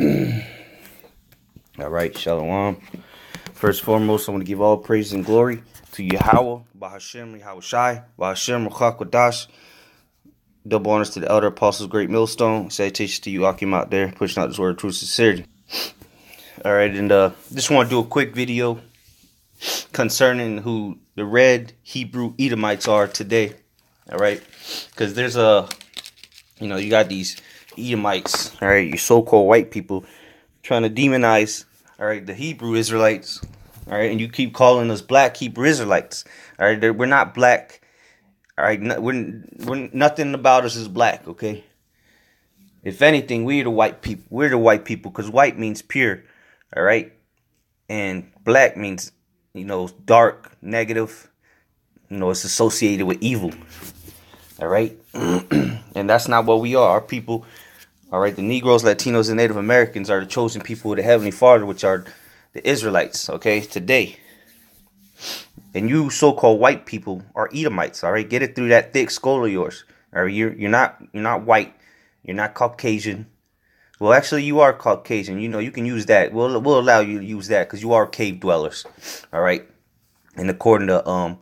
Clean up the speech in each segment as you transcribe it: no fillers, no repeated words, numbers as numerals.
All right, Shalom. First and foremost, I want to give all praise and glory to Yahweh, Bahashem, Yahweh Shai, Bahashem, Ruchak Wadash. Double honors to the elder apostles, great millstone. Salutations to you, Akim, out there, pushing out this word of true sincerity. All right, and just want to do a quick video concerning who the red Hebrew Edomites are today. All right, because there's you got these Edomites, all right, you so-called white people trying to demonize, all right, the Hebrew Israelites, all right, and you keep calling us black Hebrew Israelites, all right. We're not black, all right. We're nothing about us is black, okay. If anything, we're the white people. We're the white people because white means pure, all right, and black means dark, negative. It's associated with evil, all right, and that's not what we are. Our people. All right, the Negroes, Latinos, and Native Americans are the chosen people of the Heavenly Father, which are the Israelites, okay, today. And you so-called white people are Edomites, all right? Get it through that thick skull of yours. All right, you're not white. You're not Caucasian. Well, actually, you are Caucasian. You can use that. We'll allow you to use that because you are cave dwellers, all right? And according to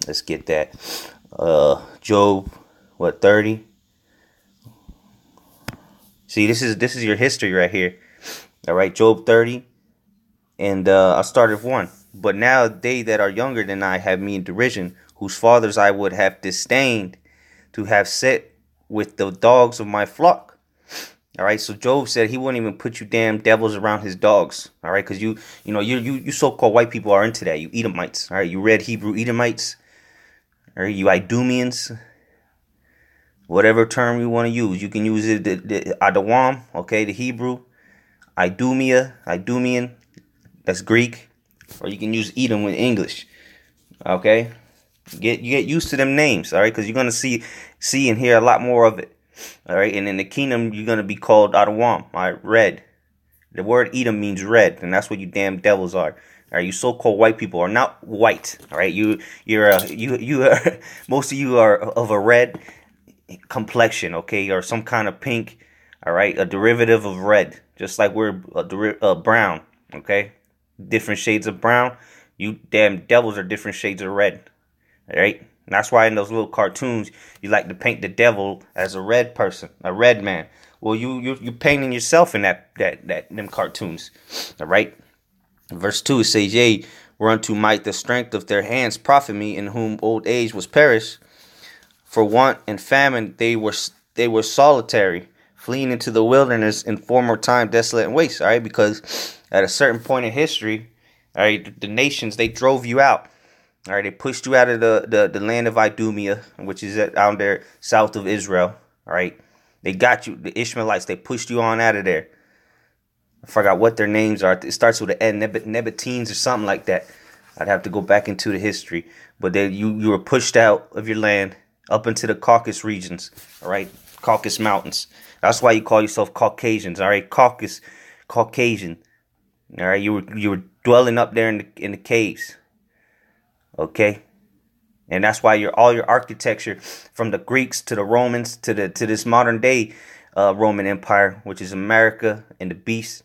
let's get that. Job, 30? See, this is your history right here. All right, Job 30. And I started with 1. But now they that are younger than I have me in derision, whose fathers I would have disdained to have set with the dogs of my flock. All right, so Job said he wouldn't even put you damn devils around his dogs. All right, because you so-called white people are into that. You Edomites. All right, you red Hebrew Edomites. All right, you Idumeans. Whatever term you want to use. You can use it, the Adawam, okay, the Hebrew. Idumean, that's Greek. Or you can use Edom in English, okay? You get used to them names, all right? Because you're going to see and hear a lot more of it, all right? And in the kingdom, you're going to be called Adawam, all right, red. The word Edom means red, and that's what you damn devils are. All right, you so-called white people are not white, all right? You are most of you are of a red complexion, okay, or some kind of pink, all right, a derivative of red, just like we're brown, okay, different shades of brown. You damn devils are different shades of red, all right. And that's why in those little cartoons you like to paint the devil as a red person, a red man. Well, you're painting yourself in that them cartoons, all right. Verse 2 it says, yea, whereunto might the strength of their hands profit me, in whom old age was perished. For want and famine they were solitary, fleeing into the wilderness in former time, desolate and waste. All right, because at a certain point in history, all right, the nations, they drove you out. All right, they pushed you out of the land of Idumea, which is out there south of Israel. All right, they got you, the Ishmaelites. They pushed you on out of there. I forgot what their names are. It starts with an N, Nebatenes or something like that. I'd have to go back into the history, but you were pushed out of your land, up into the Caucasus regions, all right, Caucasus Mountains. That's why you call yourself Caucasians, all right, Caucasian, all right. You were dwelling up there in the caves, okay, and that's why all your architecture, from the Greeks to the Romans to this modern day Roman Empire, which is America and the beast,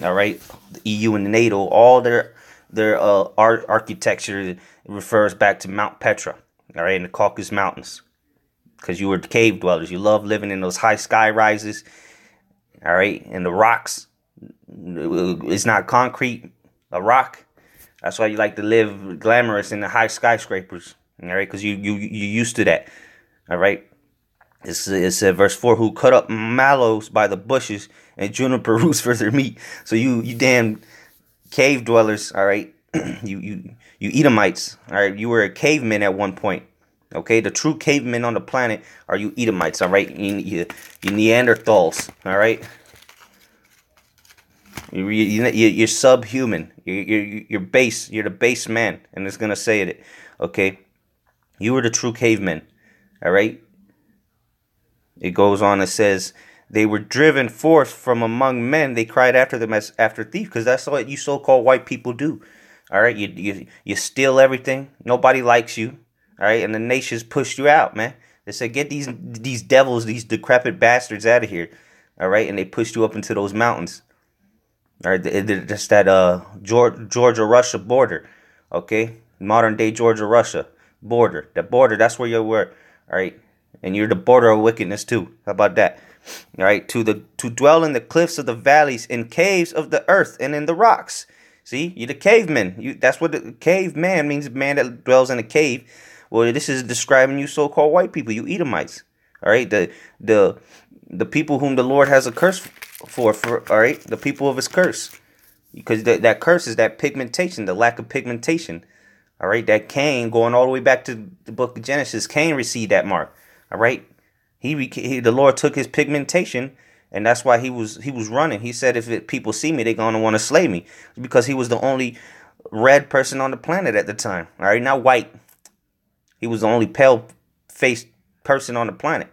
all right, the EU and the NATO, all their art architecture refers back to Mount Petra. All right, in the Caucasus Mountains, because you were cave dwellers. You love living in those high sky rises. All right, and the rocks. It's not concrete, a rock. That's why you like to live glamorous in the high skyscrapers. All right, because you used to that. All right. It said verse 4, who cut up mallows by the bushes and juniper roots for their meat. So you damn cave dwellers, all right. You Edomites, all right. You were a caveman at one point, okay. The true cavemen on the planet are you Edomites, all right. You Neanderthals, all right. You're subhuman. You're base. You're the base man, and it's gonna say it, okay. You were the true cavemen, all right. It goes on. It says, they were driven forth from among men. They cried after them as after thief, because that's what you so-called white people do. All right, you steal everything. Nobody likes you. All right, and the nations pushed you out, man. They said, get these devils, these decrepit bastards out of here. All right, and they pushed you up into those mountains. All right, that's that Georgia Russia border. Okay, modern day Georgia Russia border. The border. That's where you were. All right, and you're the border of wickedness too. How about that? All right, to dwell in the cliffs of the valleys, in caves of the earth, and in the rocks. See, you're the caveman. That's what the caveman means, a man that dwells in a cave. Well, this is describing you so-called white people, you Edomites. All right, the people whom the Lord has a curse for all right, the people of his curse. Because that curse is that pigmentation, the lack of pigmentation. All right, that Cain, going all the way back to the book of Genesis, Cain received that mark. All right, the Lord took his pigmentation, and that's why he was running. He said, if people see me, they're going to want to slay me, because he was the only red person on the planet at the time. All right, not white. He was the only pale-faced person on the planet.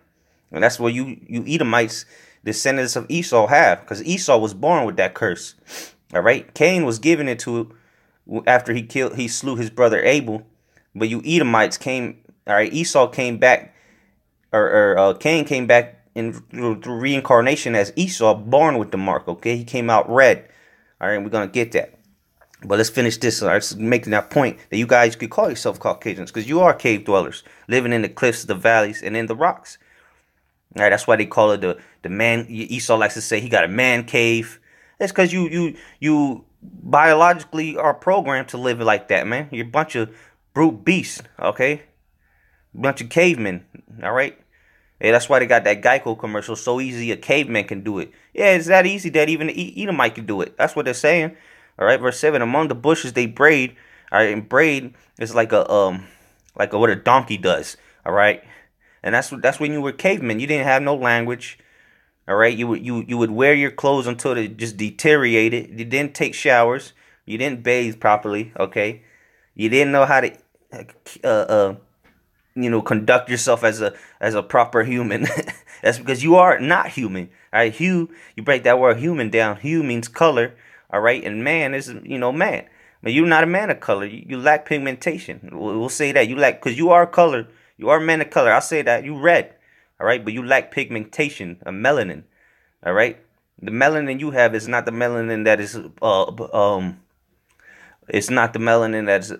And that's what you Edomites, descendants of Esau, have. Because Esau was born with that curse. All right? Cain was given it to after he slew his brother Abel. But you Edomites came, all right, Esau came back, or Cain came back through reincarnation as Esau, born with the mark, okay? He came out red. All right, we're going to get that. But let's finish this. All right, so making that point that you guys could call yourself Caucasians, because you are cave dwellers, living in the cliffs, the valleys, and in the rocks. All right, that's why they call it the man. Esau likes to say he got a man cave. That's because you biologically are programmed to live like that, man. You're a bunch of brute beasts, okay? Bunch of cavemen, all right? Yeah, that's why they got that Geico commercial. So easy a caveman can do it. Yeah, it's that easy that even the Edomite can do it. That's what they're saying. All right, verse 7. Among the bushes they braid. All right, and braid is like what a donkey does. All right, and that's when you were cavemen. You didn't have no language. All right, you would wear your clothes until they just deteriorated. You didn't take showers. You didn't bathe properly. Okay, you didn't know how to conduct yourself as a proper human. That's because you are not human. All right, hue. You break that word human down. Hue means color. All right, and man is man. But you're not a man of color. You lack pigmentation. We'll say that you lack, because you are color. You are a man of color. I'll say that you red. All right, but you lack pigmentation, a melanin. All right, the melanin you have is not the melanin that is it's not the melanin that's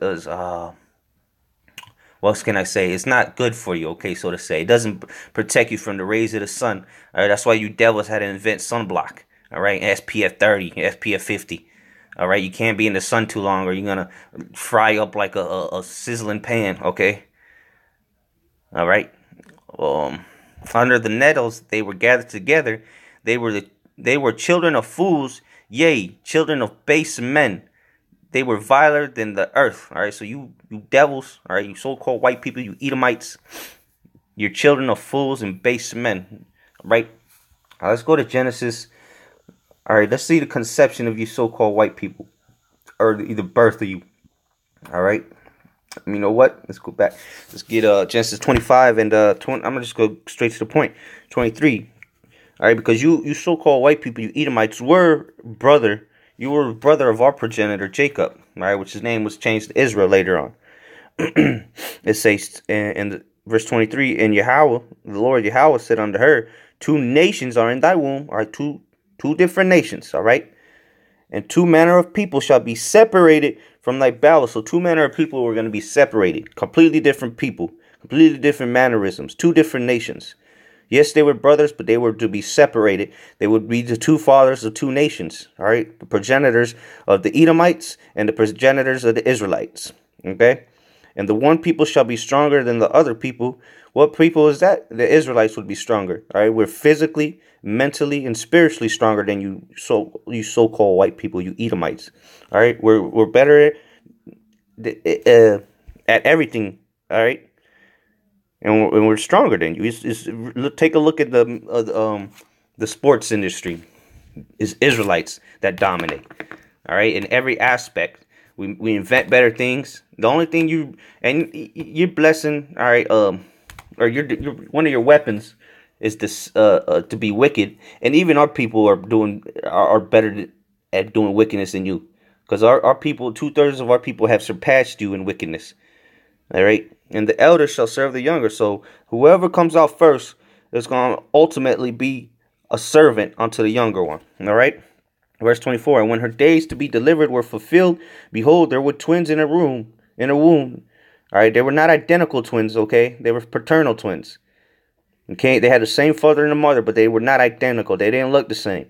what can I say? It's not good for you, okay, so to say. It doesn't protect you from the rays of the sun. All right, that's why you devils had to invent sunblock. All right, SPF 30, SPF 50. All right, you can't be in the sun too long, or you're gonna fry up like a sizzling pan. Okay. All right. Under the nettles they were gathered together. They were children of fools, yea, children of base men. They were viler than the earth. All right, so you devils, all right, you so-called white people, you Edomites, you're children of fools and base men. All right. Let's go to Genesis. All right, let's see the conception of you so-called white people, or the birth of you. All right, you know what? Let's go back. Let's get Genesis 25 and 20. I'm gonna just go straight to the point. 23. All right, because you so-called white people, you Edomites, were brother. You were brother of our progenitor Jacob. All right, which his name was changed to Israel later on. It says in verse 23, and Yahweh, the Lord Yahweh, said unto her, 2 nations are in thy womb. All right, two different nations, all right? And 2 manner of people shall be separated from thy bowels. So 2 manner of people were going to be separated. Completely different people. Completely different mannerisms. 2 different nations. Yes, they were brothers, but they were to be separated. They would be the 2 fathers of 2 nations, all right? The progenitors of the Edomites and the progenitors of the Israelites, okay? And the one people shall be stronger than the other people. What people is that? The Israelites would be stronger. All right, we're physically, mentally, and spiritually stronger than you so-called white people, you Edomites. All right, we're better at everything. All right, and we're stronger than you. Take a look at the sports industry. It's Israelites that dominate. All right, in every aspect. We invent better things. The only thing you're blessing, all right, or you're one of your weapons is this to be wicked, and even our people are better at doing wickedness than you, because our people, 2/3 of our people have surpassed you in wickedness. All right, and the elder shall serve the younger. So whoever comes out first is going to ultimately be a servant unto the younger one. All right. Verse 24. And when her days to be delivered were fulfilled, behold, there were twins in a womb. All right. They were not identical twins. Okay. They were paternal twins. Okay. They had the same father and the mother, but they were not identical. They didn't look the same.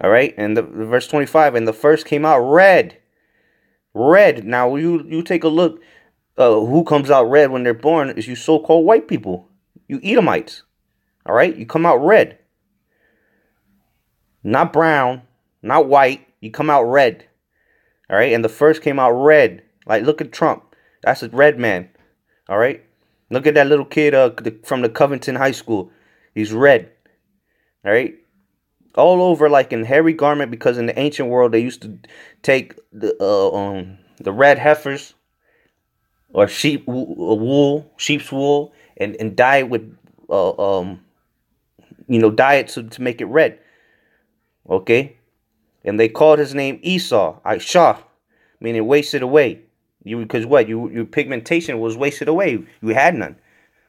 All right. And the verse 25. And the first came out red. Red. Now you take a look. Who comes out red when they're born is you so-called white people. You Edomites. All right. You come out red. Not brown. Not white. You come out red. All right. And the first came out red. Like, look at Trump. That's a red man. All right. Look at that little kid from the Covington High School. He's red. All right. All over, like in hairy garment, because in the ancient world they used to take the red heifers or sheep's wool, and dye it with dye it to make it red. Okay, and they called his name Esau, Shah, meaning wasted away. Because what your pigmentation was wasted away. You had none.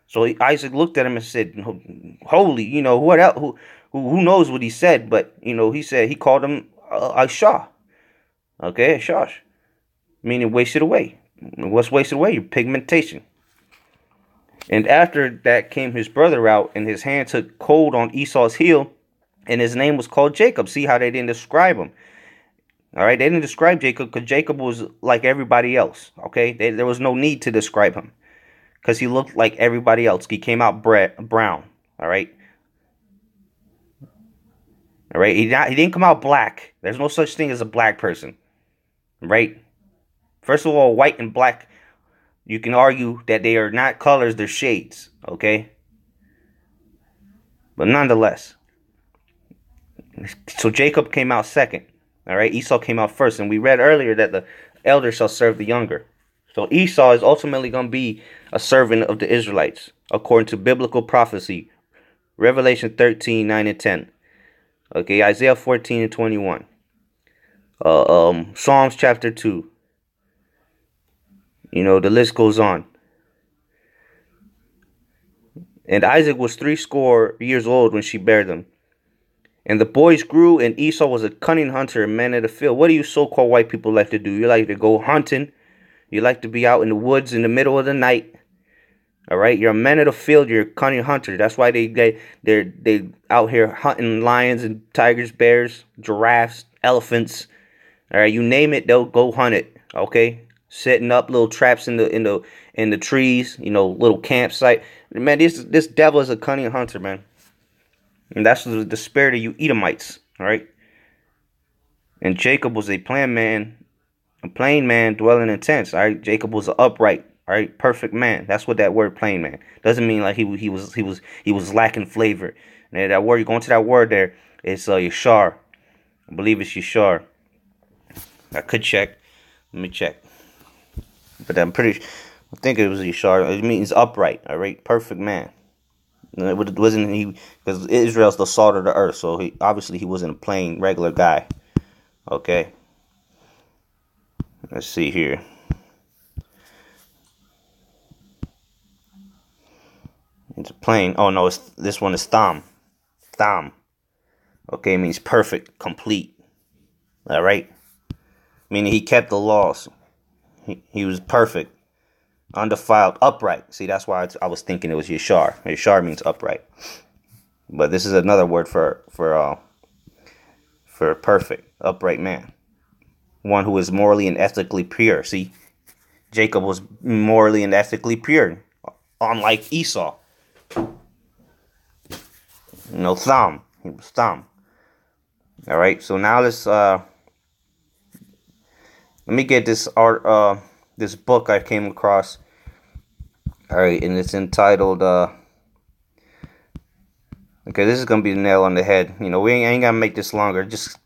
So Isaac looked at him and said, "Holy, what else? Who knows what he said?" But he called him Shah. Okay, Shah, meaning wasted away. What's wasted away? Your pigmentation. And after that came his brother out, and his hand took hold on Esau's heel, and his name was called Jacob. See how they didn't describe him. All right, they didn't describe Jacob because Jacob was like everybody else. Okay, there was no need to describe him because he looked like everybody else. He came out brown. All right. All right, he didn't come out black. There's no such thing as a black person. Right? First of all, white and black, you can argue that they are not colors, they're shades. Okay? But nonetheless. So Jacob came out second. All right, Esau came out first. And we read earlier that the elder shall serve the younger. So Esau is ultimately going to be a servant of the Israelites, according to biblical prophecy. Revelation 13, 9 and 10. Okay, Isaiah 14 and 21. Psalms chapter 2. The list goes on. And Isaac was 80 years old when she bare them. And the boys grew, and Esau was a cunning hunter and man of the field. What do you so-called white people like to do? You like to go hunting. You like to be out in the woods in the middle of the night. All right, you're a man of the field. You're a cunning hunter. That's why they're out here hunting lions and tigers, bears, giraffes, elephants. All right, you name it, they'll go hunt it. Okay, setting up little traps in the trees. Little campsite. Man, this devil is a cunning hunter, man. And that's the spirit of you Edomites. All right. And Jacob was a plain man dwelling in tents. All right, Jacob was an upright. All right, perfect man. That's what that word plain man doesn't mean. Like he was lacking flavor. And that word, you go into that word there, it's Yashar. I believe it's Yashar. I could check. Let me check. But I think it was Yashar. It means upright. All right, perfect man. It wasn't he, because Israel's the salt of the earth. So he wasn't a plain regular guy. Okay. Let's see here. It's a plain. Oh no, this one is Tham. Tham. Okay, it means perfect, complete. All right. Meaning he kept the laws. He was perfect, undefiled, upright. See, that's why I was thinking it was Yashar. Yashar means upright. But this is another word for perfect, upright man. One who is morally and ethically pure. See, Jacob was morally and ethically pure, unlike Esau. Tham. He was Tham. All right. So now let me get this this book I came across. All right, and it's entitled. Okay, this is gonna be the nail on the head. We ain't gonna make this longer. Just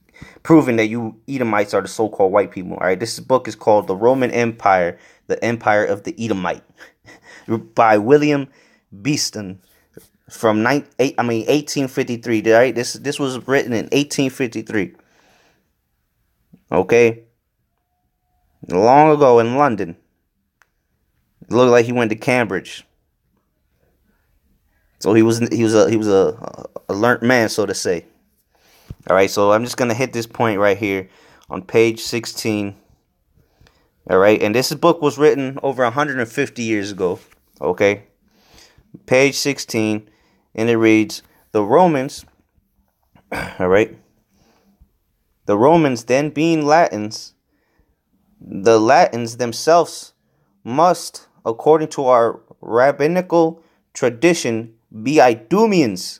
proving that you Edomites are the so-called white people. All right, this book is called "The Roman Empire: The Empire of the Edomite" by William Beeston from 1853. All right, this was written in 1853. Okay, long ago in London. It looked like he went to Cambridge. So he was a learned man, so to say. All right, so I'm just gonna hit this point right here on page 16. All right, and this book was written over 150 years ago. Okay, page 16, and it reads, the Romans. All right, the Romans, then being Latins, the Latins themselves must, according to our rabbinical tradition, be Idumeans.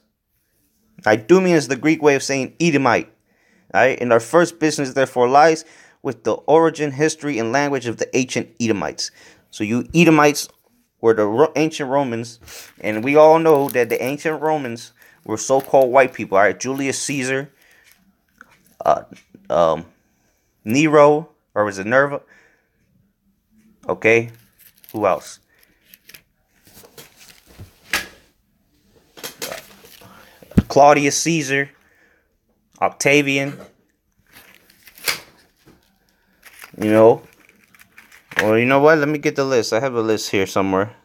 Idumean is the Greek way of saying Edomite. All right, and our first business therefore lies with the origin, history, and language of the ancient Edomites. So you Edomites were the ancient Romans, and we all know that the ancient Romans were so-called white people. All right, Julius Caesar, uh, um, Nero, or was it Nerva? Okay, who else? Claudius Caesar, Octavian. You know, well, you know what? Let me get the list. I have a list here somewhere.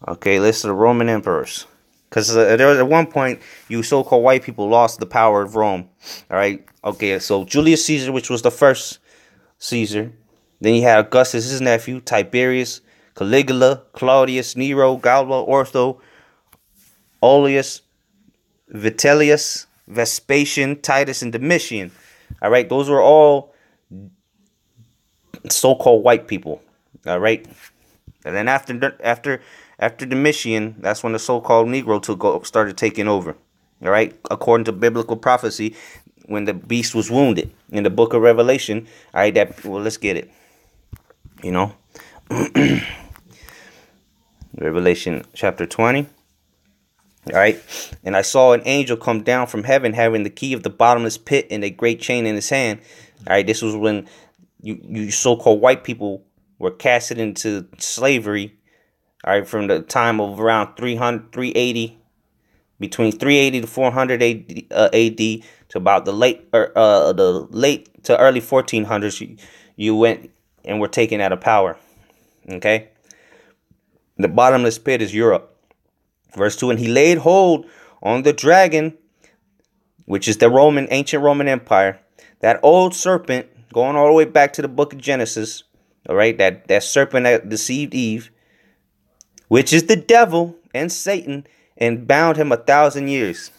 Okay, list of the Roman emperors. Because there was at one point, you so-called white people lost the power of Rome. All right. Okay, so Julius Caesar, which was the first Caesar. Then you had Augustus, his nephew, Tiberius, Caligula, Claudius, Nero, Galba, Ortho, Aulus, Vitellius, Vespasian, Titus, and Domitian. All right, those were all so-called white people. All right, and then after Domitian, that's when the so-called Negro started taking over. All right, according to biblical prophecy, when the beast was wounded in the book of Revelation. All right, let's get it. You know, Revelation chapter 20. All right, and I saw an angel come down from heaven, having the key of the bottomless pit and a great chain in his hand. All right, this was when you so-called white people were casted into slavery. All right, from the time of around 380, between 380 to 400 AD to about the late to early 1400s, you went and were taken out of power. Okay, the bottomless pit is Europe. Verse 2, and he laid hold on the dragon, which is the ancient Roman Empire, that old serpent, going all the way back to the book of Genesis, all right, that serpent that deceived Eve, which is the devil and Satan, and bound him 1,000 years.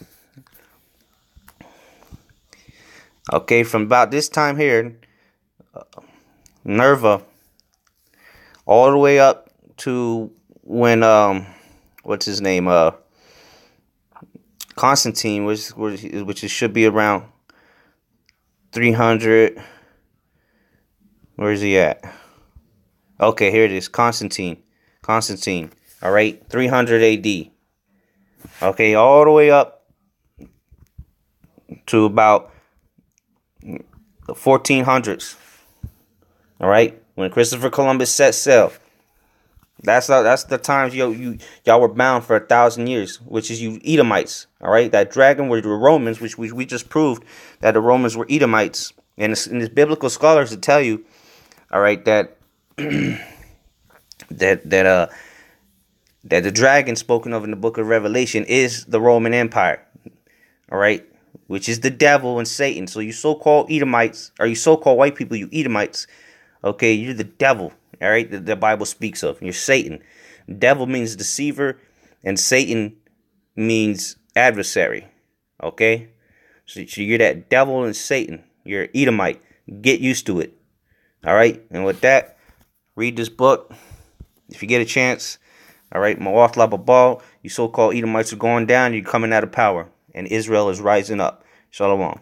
Okay, from about this time here, Nerva, all the way up to when what's his name? Constantine, which should be around 300. Where is he at? Okay, here it is. Constantine. All right, 300 AD. Okay, all the way up to about the 1400s. All right, when Christopher Columbus set sail. That's the times y'all were bound for 1,000 years, which is you Edomites. All right, that dragon were the Romans, which we just proved that the Romans were Edomites, and the biblical scholars will tell you, all right, that that the dragon spoken of in the book of Revelation is the Roman Empire. All right, which is the devil and Satan. So you so-called Edomites, or you so-called white people, you Edomites. Okay, you're the devil. All right, the Bible speaks of. You're Satan. Devil means deceiver, and Satan means adversary. Okay, so you're that devil and Satan. You're Edomite. Get used to it. All right, and with that, read this book if you get a chance. All right, Ma'oth Lababal, you so-called Edomites are going down. You're coming out of power, and Israel is rising up. Shalom.